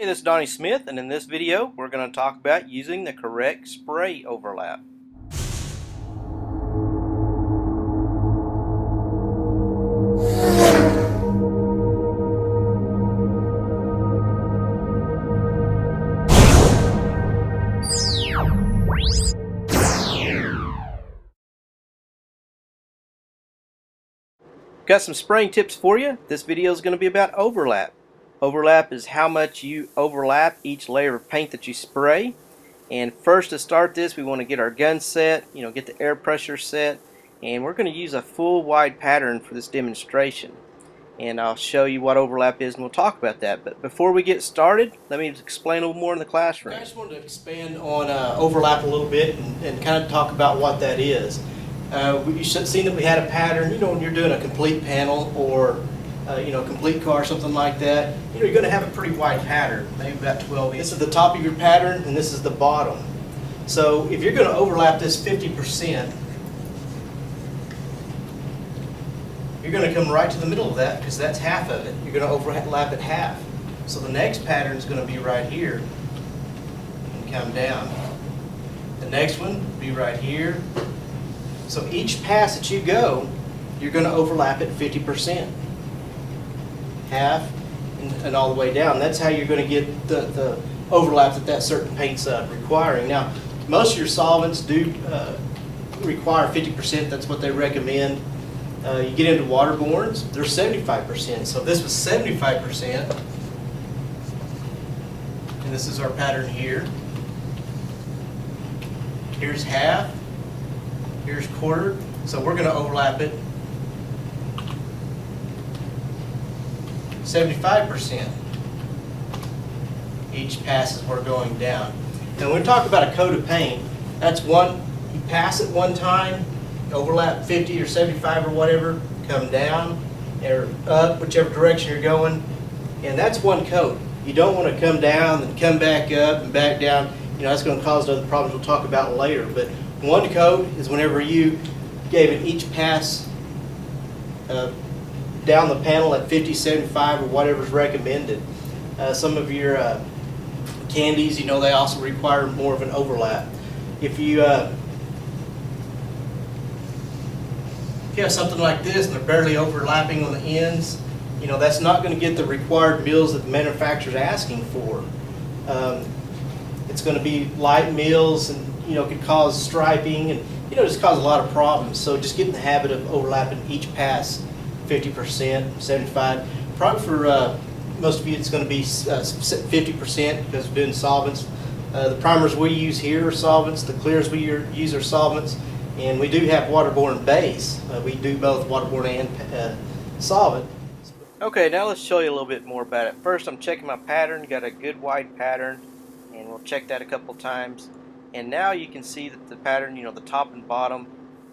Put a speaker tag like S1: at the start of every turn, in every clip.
S1: Hey, this is Donnie Smith, and in this video we're going to talk about using the correct spray overlap. Got some spraying tips for you. This video is going to be about overlap. Overlap is how much you overlap each layer of paint that you spray. And first, to start this, we want to get our gun set, get the air pressure set, and we're going to use a full wide pattern for this demonstration. And I'll show you what overlap is, and we'll talk about that. But before we get started, let me explain a little more in the classroom. I just wanted to expand on overlap a little bit and kind of talk about what that is. You should have seen that we had a pattern. When you're doing a complete panel or complete car, something like that, you're going to have a pretty wide pattern, maybe about 12 inches. This is the top of your pattern, and this is the bottom. So if you're going to overlap this 50%, you're going to come right to the middle of that because that's half of it. You're going to overlap it half. So the next pattern is going to be right here and come down. The next one will be right here. So each pass that you go, you're going to overlap it 50%. Half and all the way down. That's how you're going to get the overlap that certain paint's requiring. Now, most of your solvents do require 50%. That's what they recommend. You get into waterbornes, they're 75%. So if this was 75%, and this is our pattern here. Here's half. Here's quarter. So we're going to overlap it 75%. Each pass as we're going down. Now when we talk about a coat of paint, that's one, you pass it one time, overlap 50 or 75 or whatever, come down or up, whichever direction you're going, and that's one coat. You don't want to come down and come back up and back down. That's going to cause other problems we'll talk about later. But one coat is whenever you gave it each pass down the panel at 50, 75, or whatever's recommended. Some of your candies, they also require more of an overlap. If you have something like this and they're barely overlapping on the ends, that's not going to get the required mills that the manufacturer's asking for. It's going to be light mills and could cause striping and just cause a lot of problems. So just get in the habit of overlapping each pass 50%, 75. Probably for most of you it's going to be 50% because we're doing solvents. The primers we use here are solvents. The clears we use are solvents. And we do have waterborne base. We do both waterborne and solvent. Okay, now let's show you a little bit more about it. First, I'm checking my pattern. Got a good wide pattern, and we'll check that a couple times. And now you can see that the pattern, the top and bottom,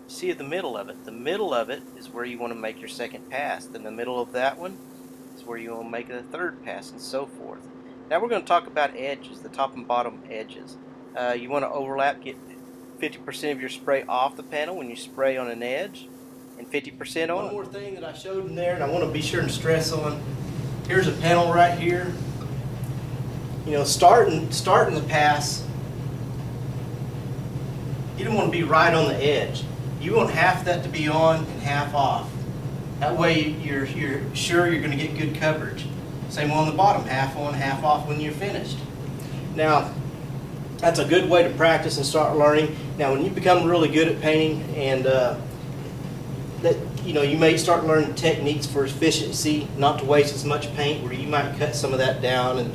S1: see the middle of it. The middle of it is where you want to make your second pass. Then the middle of that one is where you want to make the third pass, and so forth. Now we're going to talk about edges, the top and bottom edges. You want to overlap, get 50% of your spray off the panel when you spray on an edge, and 50% on. One more thing that I showed in there, and I want to be sure and stress on. Here's a panel right here. Starting the pass, you don't want to be right on the edge. You want half that to be on and half off. That way you're sure you're going to get good coverage. Same on the bottom, half on, half off when you're finished. Now, that's a good way to practice and start learning. Now, when you become really good at painting, and you may start learning techniques for efficiency, not to waste as much paint, where you might cut some of that down and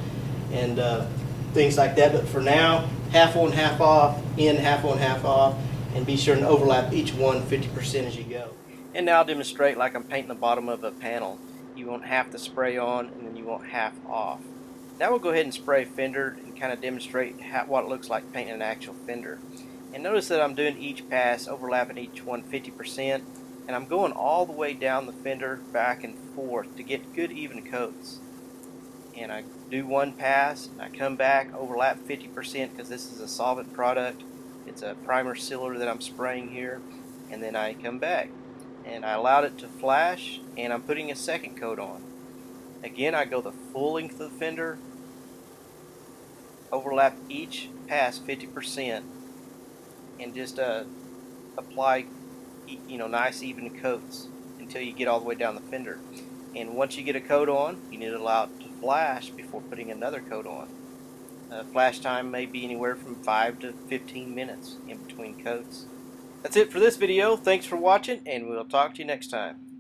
S1: things like that. But for now, half on, half off, in, half on, half off, and be sure and overlap each one 50% as you go. And now I'll demonstrate like I'm painting the bottom of a panel. You want half the spray on, and then you want half off. Now we'll go ahead and spray fender and kind of demonstrate what it looks like painting an actual fender. And notice that I'm doing each pass, overlapping each one 50%, and I'm going all the way down the fender back and forth to get good even coats. And I do one pass, I come back, overlap 50% because this is a solvent product. It's a primer sealer that I'm spraying here, and then I come back. And I allowed it to flash, and I'm putting a second coat on. Again, I go the full length of the fender, overlap each pass 50% and just apply nice even coats until you get all the way down the fender. And once you get a coat on, you need to allow it to flash before putting another coat on. Flash time may be anywhere from 5 to 15 minutes in between coats. That's it for this video. Thanks for watching, and we'll talk to you next time.